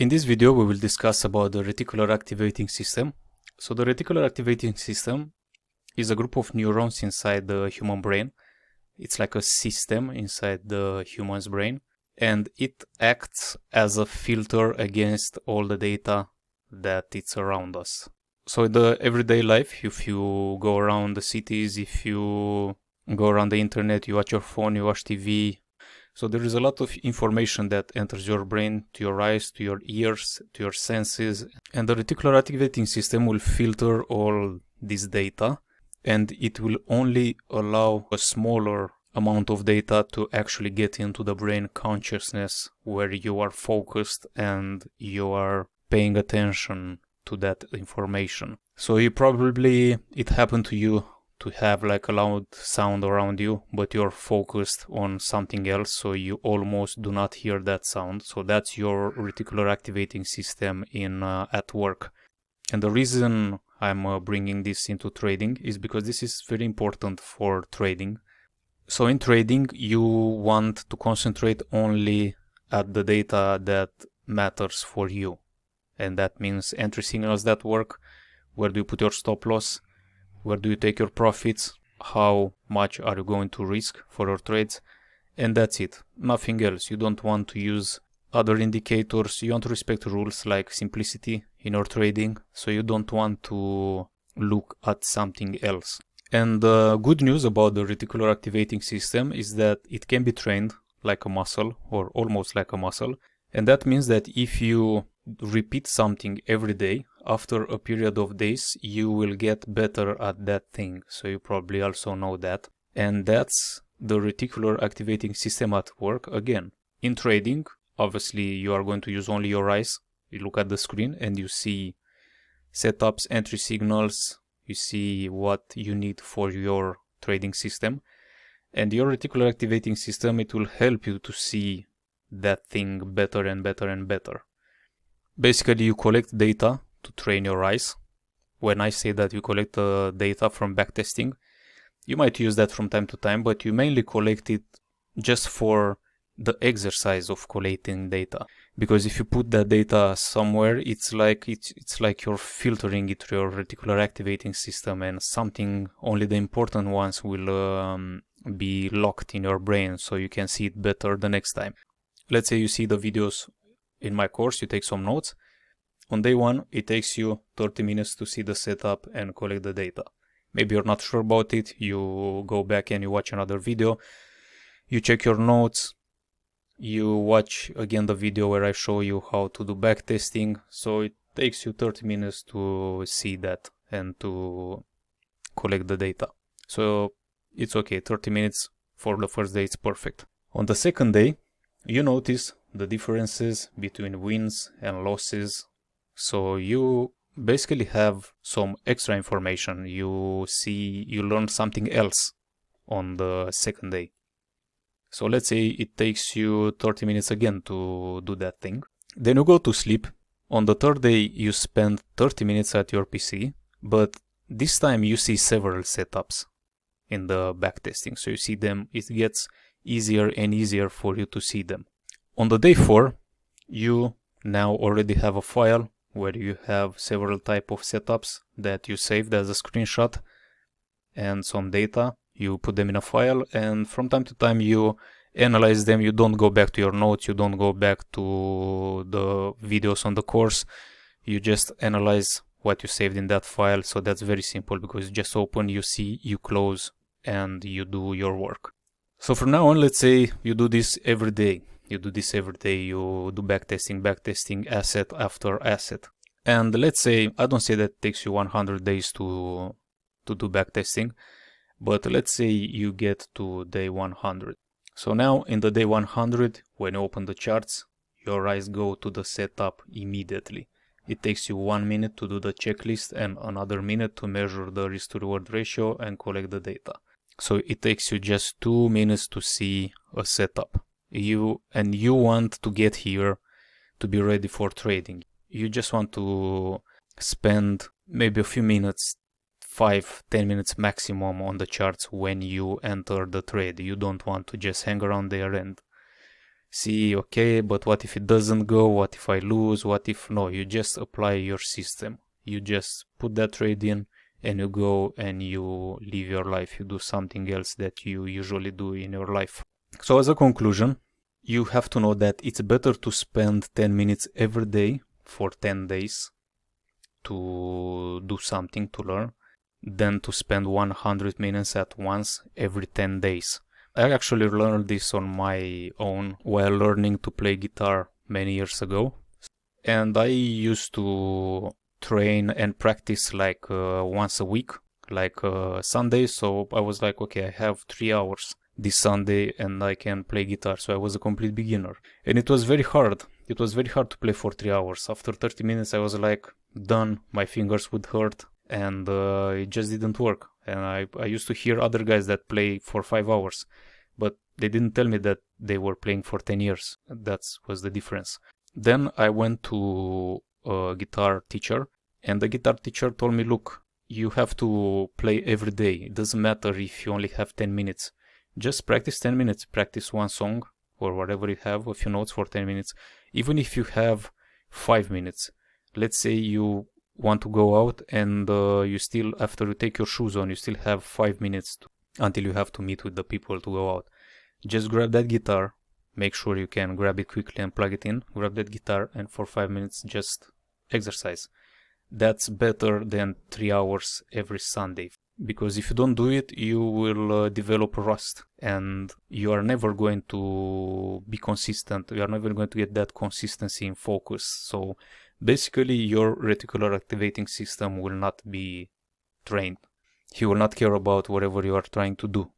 In this video, we will discuss about the reticular activating system. So the reticular activating system is a group of neurons inside the human brain. It's like a system inside the human's brain, and it acts as a filter against all the data that it's around us. So in the everyday life, if you go around the cities, if you go around the internet, you watch your phone, you watch TV, so there is a lot of information that enters your brain, to your eyes, to your ears, to your senses, and the reticular activating system will filter all this data, and it will only allow a smaller amount of data to actually get into the brain consciousness where you are focused and you are paying attention to that information. So it happened to you to have like a loud sound around you, but you're focused on something else, so you almost do not hear that sound. So that's your reticular activating system at work. And the reason I'm bringing this into trading is because this is very important for trading. So in trading, you want to concentrate only at the data that matters for you. And that means entry signals that work, where do you put your stop loss, where do you take your profits, how much are you going to risk for your trades, and that's it. Nothing else. You don't want to use other indicators. You want to respect rules like simplicity in your trading, so you don't want to look at something else. And the good news about the reticular activating system is that it can be trained like a muscle, or almost like a muscle, and that means that if you repeat something every day, after a period of days, you will get better at that thing. So you probably also know that. And that's the reticular activating system at work. Again, in trading, obviously you are going to use only your eyes. You look at the screen and you see setups, entry signals, you see what you need for your trading system. And your reticular activating system, it will help you to see that thing better and better and better. Basically, you collect data to train your eyes. When I say that you collect data from backtesting, you might use that from time to time, but you mainly collect it just for the exercise of collecting data. Because if you put that data somewhere, it's like you're filtering it through your reticular activating system, and only the important ones will be locked in your brain, so you can see it better the next time. Let's say you see the videos in my course, you take some notes. On day one, it takes you 30 minutes to see the setup and collect the data. Maybe you're not sure about it, you go back and you watch another video, you check your notes, you watch again the video where I show you how to do backtesting. So it takes you 30 minutes to see that and to collect the data. So it's okay, 30 minutes for the first day, it's perfect. On the second day, you notice the differences between wins and losses. So you basically have some extra information. You learn something else on the second day. So let's say it takes you 30 minutes again to do that thing. Then you go to sleep. On the third day, you spend 30 minutes at your PC, but this time you see several setups in the backtesting. So you see them, it gets easier and easier for you to see them. On the day 4, you now already have a file where you have several type of setups that you saved as a screenshot and some data. You put them in a file, and from time to time you analyze them. You don't go back to your notes, you don't go back to the videos on the course. You just analyze what you saved in that file. So that's very simple, because you just open, you see, you close, and you do your work. So from now on, let's say you do this every day. You do backtesting, asset after asset. And let's say, I don't say that it takes you 100 days to do backtesting, but let's say you get to day 100. So now in the day 100, when you open the charts, your eyes go to the setup immediately. It takes you 1 minute to do the checklist and another minute to measure the risk to reward ratio and collect the data. So it takes you just 2 minutes to see a setup. You want to get here to be ready for trading. You just want to spend maybe a few minutes, 5-10 minutes maximum on the charts when you enter the trade. You don't want to just hang around there and see, okay, but what if it doesn't go? What if I lose? What if no? You just apply your system. You just put that trade in and you go and you live your life. You do something else that you usually do in your life. So as a conclusion, you have to know that it's better to spend 10 minutes every day for 10 days to do something, to learn, than to spend 100 minutes at once every 10 days. I actually learned this on my own while learning to play guitar many years ago. And I used to train and practice like once a week, like Sunday. So I was like, okay, I have 3 hours this Sunday and I can play guitar. So I was a complete beginner. And it was very hard. It was very hard to play for 3 hours. After 30 minutes, I was like, done. My fingers would hurt. And it just didn't work. And I used to hear other guys that play for 5 hours. But they didn't tell me that they were playing for 10 years. That was the difference. Then I went to a guitar teacher. And the guitar teacher told me, look, you have to play every day. It doesn't matter if you only have 10 minutes. Just practice 10 minutes. Practice one song or whatever you have, a few notes for 10 minutes. Even if you have 5 minutes. Let's say you want to go out and you still, after you take your shoes on, you still have 5 minutes until you have to meet with the people to go out. Just grab that guitar. Make sure you can grab it quickly and plug it in. Grab that guitar and for 5 minutes just exercise. That's better than 3 hours every Sunday. Because if you don't do it, you will develop rust and you are never going to be consistent. You are never going to get that consistency in focus. So basically your reticular activating system will not be trained. He will not care about whatever you are trying to do.